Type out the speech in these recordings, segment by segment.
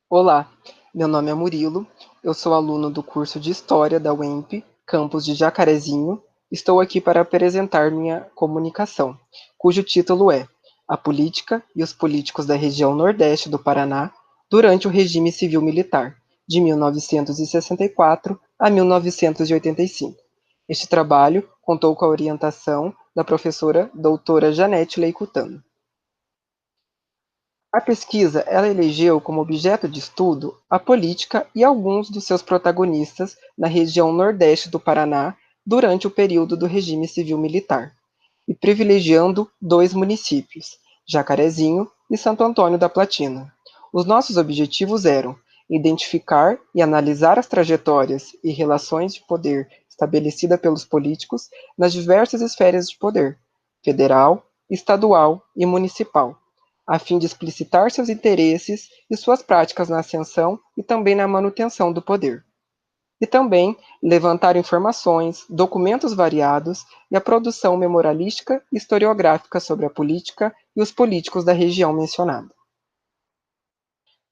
Olá, meu nome é Murilo, eu sou aluno do curso de História da UEMP, campus de Jacarezinho. Estou aqui para apresentar minha comunicação, cujo título é A Política e os Políticos da Região Nordeste do Paraná durante o Regime Civil-Militar, de 1964 a 1985. Este trabalho contou com a orientação da professora doutora Janete Leicutano. A pesquisa ela elegeu como objeto de estudo a política e alguns dos seus protagonistas na região nordeste do Paraná durante o período do regime civil-militar, e privilegiando dois municípios, Jacarezinho e Santo Antônio da Platina. Os nossos objetivos eram identificar e analisar as trajetórias e relações de poder estabelecida pelos políticos nas diversas esferas de poder, federal, estadual e municipal, a fim de explicitar seus interesses e suas práticas na ascensão e também na manutenção do poder. E também levantar informações, documentos variados e a produção memorialística e historiográfica sobre a política e os políticos da região mencionada.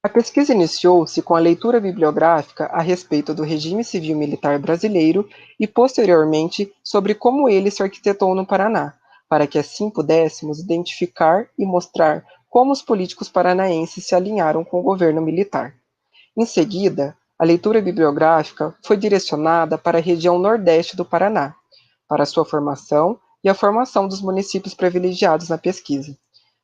A pesquisa iniciou-se com a leitura bibliográfica a respeito do regime civil-militar brasileiro e, posteriormente, sobre como ele se arquitetou no Paraná, para que assim pudéssemos identificar e mostrar como os políticos paranaenses se alinharam com o governo militar. Em seguida, a leitura bibliográfica foi direcionada para a região nordeste do Paraná, para sua formação e a formação dos municípios privilegiados na pesquisa.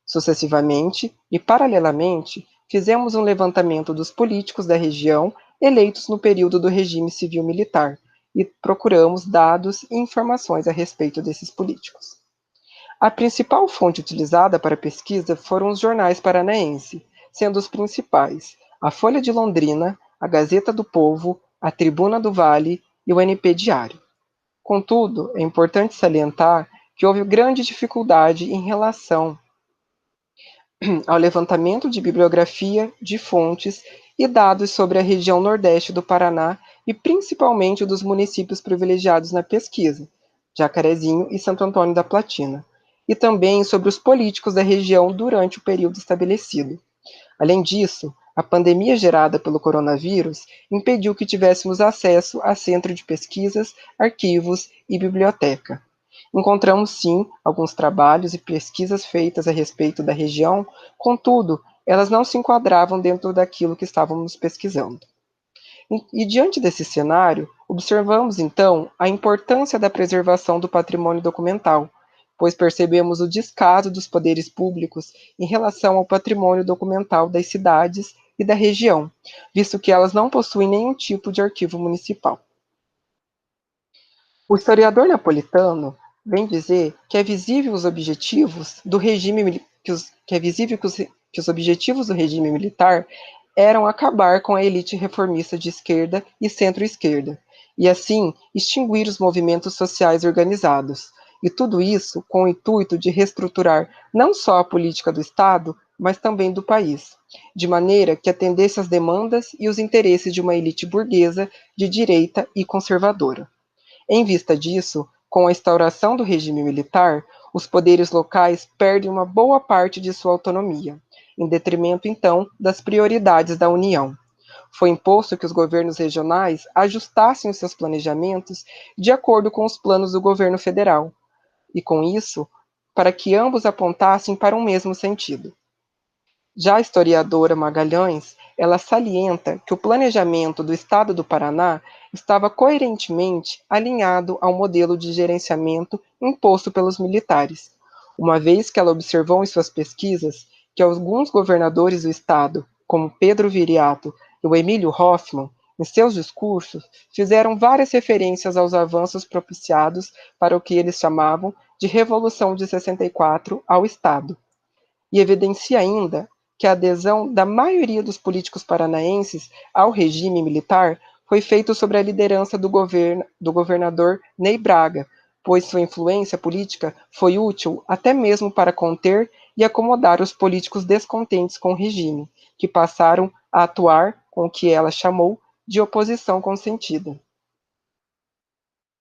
Sucessivamente e paralelamente, fizemos um levantamento dos políticos da região eleitos no período do regime civil-militar e procuramos dados e informações a respeito desses políticos. A principal fonte utilizada para a pesquisa foram os jornais paranaenses, sendo os principais a Folha de Londrina, a Gazeta do Povo, a Tribuna do Vale e o NP Diário. Contudo, é importante salientar que houve grande dificuldade em relação ao levantamento de bibliografia, de fontes e dados sobre a região nordeste do Paraná e principalmente dos municípios privilegiados na pesquisa, Jacarezinho e Santo Antônio da Platina, e também sobre os políticos da região durante o período estabelecido. Além disso, a pandemia gerada pelo coronavírus impediu que tivéssemos acesso a centro de pesquisas, arquivos e biblioteca. Encontramos, sim, alguns trabalhos e pesquisas feitas a respeito da região, contudo, elas não se enquadravam dentro daquilo que estávamos pesquisando. E diante desse cenário, observamos então a importância da preservação do patrimônio documental, pois percebemos o descaso dos poderes públicos em relação ao patrimônio documental das cidades e da região, visto que elas não possuem nenhum tipo de arquivo municipal. O historiador napolitano vem dizer que é visível os objetivos do regime que é visível que os objetivos do regime militar eram acabar com a elite reformista de esquerda e centro-esquerda, e assim extinguir os movimentos sociais organizados, e tudo isso com o intuito de reestruturar não só a política do Estado, mas também do país, de maneira que atendesse às demandas e os interesses de uma elite burguesa de direita e conservadora. Em vista disso, com a instauração do regime militar, os poderes locais perdem uma boa parte de sua autonomia, em detrimento, então, das prioridades da União. Foi imposto que os governos regionais ajustassem os seus planejamentos de acordo com os planos do governo federal, e com isso, para que ambos apontassem para um mesmo sentido. Já a historiadora Magalhães, ela salienta que o planejamento do Estado do Paraná estava coerentemente alinhado ao modelo de gerenciamento imposto pelos militares, uma vez que ela observou em suas pesquisas que alguns governadores do Estado, como Pedro Viriato e o Emílio Hoffmann, em seus discursos, fizeram várias referências aos avanços propiciados para o que eles chamavam de Revolução de 64 ao Estado, e evidencia ainda que a adesão da maioria dos políticos paranaenses ao regime militar foi feita sob a liderança do governador Ney Braga, pois sua influência política foi útil até mesmo para conter e acomodar os políticos descontentes com o regime, que passaram a atuar com o que ela chamou de oposição consentida.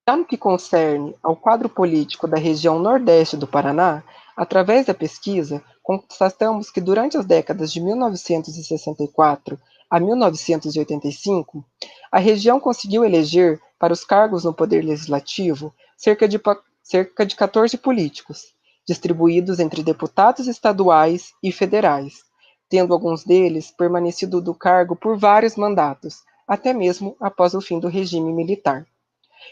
Já no que concerne ao quadro político da região nordeste do Paraná, Através da pesquisa, constatamos que durante as décadas de 1964 a 1985, a região conseguiu eleger para os cargos no poder legislativo cerca de 14 políticos, distribuídos entre deputados estaduais e federais, tendo alguns deles permanecido do cargo por vários mandatos, até mesmo após o fim do regime militar.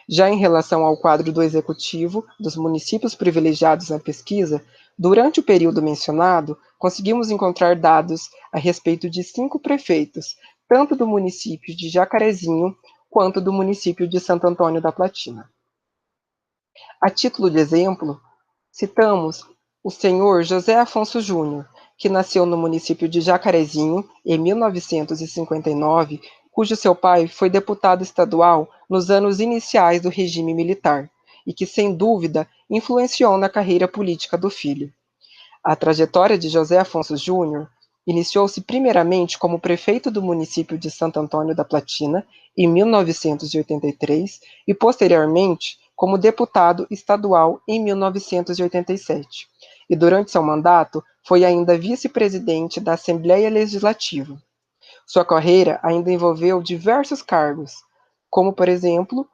Já em relação ao quadro do executivo dos municípios privilegiados na pesquisa, durante o período mencionado, conseguimos encontrar dados a respeito de 5 prefeitos, tanto do município de Jacarezinho quanto do município de Santo Antônio da Platina. A título de exemplo, citamos o senhor José Afonso Júnior, que nasceu no município de Jacarezinho em 1959, cujo seu pai foi deputado estadual nos anos iniciais do regime militar e que, sem dúvida, influenciou na carreira política do filho. A trajetória de José Afonso Júnior iniciou-se primeiramente como prefeito do município de Santo Antônio da Platina, em 1983, e posteriormente como deputado estadual em 1987. E durante seu mandato foi ainda vice-presidente da Assembleia Legislativa. Sua carreira ainda envolveu diversos cargos, como, por exemplo,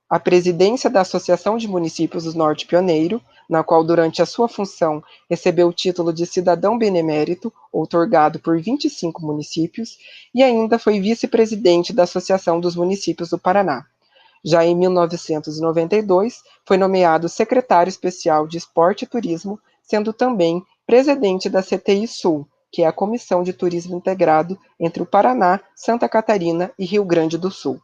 a presidência da Associação de Municípios do Norte Pioneiro, na qual, durante a sua função, recebeu o título de cidadão benemérito, outorgado por 25 municípios, e ainda foi vice-presidente da Associação dos Municípios do Paraná. Já em 1992, foi nomeado secretário especial de Esporte e Turismo, sendo também presidente da CTI Sul, que é a Comissão de Turismo Integrado entre o Paraná, Santa Catarina e Rio Grande do Sul.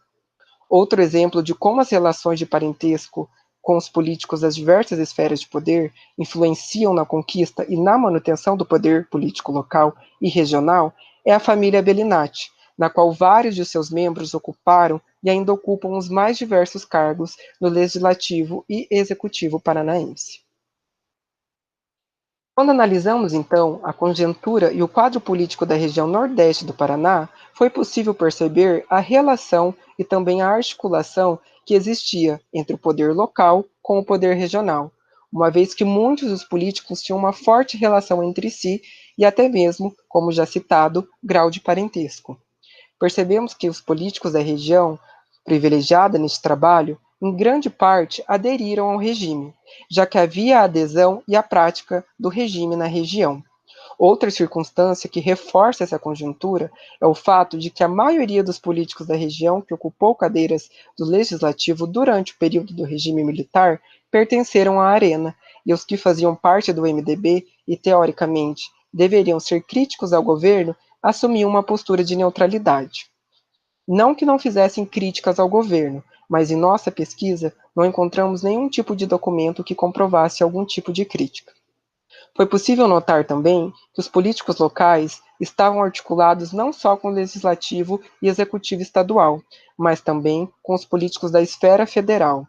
Outro exemplo de como as relações de parentesco com os políticos das diversas esferas de poder influenciam na conquista e na manutenção do poder político local e regional é a família Bellinati, na qual vários de seus membros ocuparam e ainda ocupam os mais diversos cargos no Legislativo e Executivo paranaense. Quando analisamos, então, a conjuntura e o quadro político da região Nordeste do Paraná, foi possível perceber a relação e também a articulação que existia entre o poder local com o poder regional, uma vez que muitos dos políticos tinham uma forte relação entre si e até mesmo, como já citado, grau de parentesco. Percebemos que os políticos da região, privilegiada neste trabalho, em grande parte aderiram ao regime, já que havia a adesão e a prática do regime na região. Outra circunstância que reforça essa conjuntura é o fato de que a maioria dos políticos da região que ocupou cadeiras do legislativo durante o período do regime militar pertenceram à Arena, e os que faziam parte do MDB e, teoricamente, deveriam ser críticos ao governo assumiam uma postura de neutralidade. Não que não fizessem críticas ao governo, mas em nossa pesquisa não encontramos nenhum tipo de documento que comprovasse algum tipo de crítica. Foi possível notar também que os políticos locais estavam articulados não só com o legislativo e executivo estadual, mas também com os políticos da esfera federal,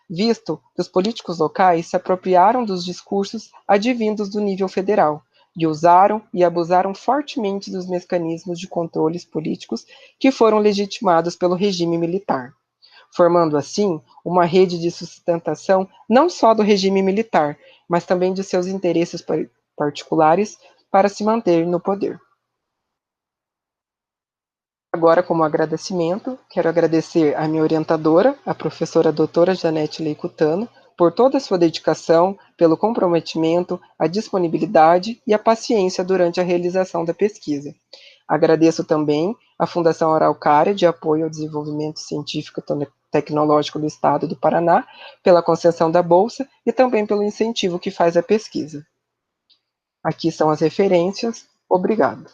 visto que os políticos locais se apropriaram dos discursos advindos do nível federal e usaram e abusaram fortemente dos mecanismos de controles políticos que foram legitimados pelo regime militar, formando assim uma rede de sustentação não só do regime militar, mas também de seus interesses particulares para se manter no poder. Agora, como agradecimento, quero agradecer à minha orientadora, a professora doutora Janete Leicutano, por toda a sua dedicação, pelo comprometimento, a disponibilidade e a paciência durante a realização da pesquisa. Agradeço também à Fundação Araucária de Apoio ao Desenvolvimento Científico e Tecnológico do Estado do Paraná, pela concessão da bolsa e também pelo incentivo que faz à pesquisa. Aqui são as referências. Obrigado.